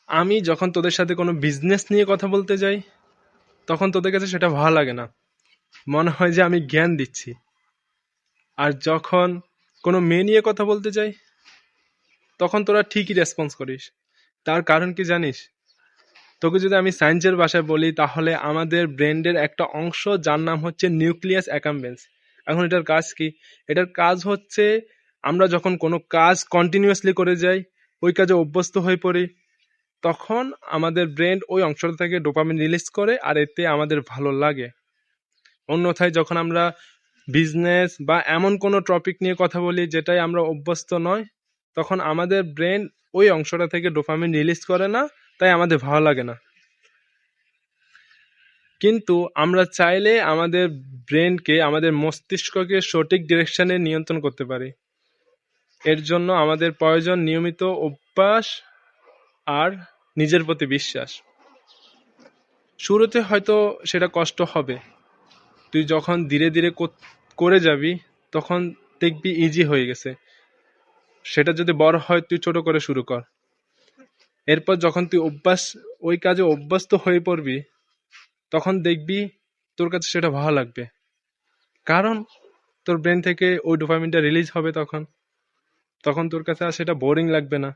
আমি যখন তোদের সাথে কোনো বিজনেস নিয়ে কথা বলতে যাই, তখন তোদের কাছে সেটা ভালো লাগে না, মনে হয় যে আমি জ্ঞান দিচ্ছি। আর যখন কোনো মেয়ে নিয়ে কথা বলতে যাই, তখন তোরা ঠিকই রেসপন্স করিস। তার কারণ কি জানিস? তোকে যদি আমি সায়েন্সের ভাষায় বলি, তাহলে আমাদের ব্রেনের একটা অংশ যার নাম হচ্ছে নিউক্লিয়াস অ্যাকাম্বেন্স। এখন এটার কাজ কি? এটার কাজ হচ্ছে, আমরা যখন কোনো কাজ কন্টিনিউয়াসলি করে যাই, ওই কাজে অভ্যস্ত হয়ে পড়ি, তখন আমাদের ব্রেন ওই অংশটা থেকে ডোপামিন রিলিজ করে, আর এতে আমাদের ভালো লাগে। অন্যথায় যখন আমরা বিজনেস বা এমন কোনো টপিক নিয়ে কথা বলি যেটাই আমরা অভ্যস্ত নয়, তখন আমাদের ব্রেন ওই অংশটা থেকে ডোপামিন রিলিজ করে না, তাই আমাদের ভালো লাগে না। কিন্তু আমরা চাইলে আমাদের ব্রেনকে, আমাদের মস্তিষ্ককে সঠিক ডিরেকশনে নিয়ন্ত্রণ করতে পারি। এর জন্য আমাদের প্রয়োজন নিয়মিত অভ্যাস আর নিজের প্রতি বিশ্বাস। শুরুতে হয়তো সেটা কষ্ট হবে, তুই যখন ধীরে ধীরে করে যাবি, তখন দেখবি ইজি হয়ে গেছে। সেটা যদি বড় হয়, তুই ছোট করে শুরু কর। এরপর যখন তুই ওই কাজে অভ্যস্ত হয়ে পড়বি, তখন দেখবি তোর কাছে সেটা ভালো লাগবে। কারণ তোর ব্রেন থেকে ওই ডোপামিনটা রিলিজ হবে, তখন তখন তোর কাছে আর সেটা বোরিং লাগবে না।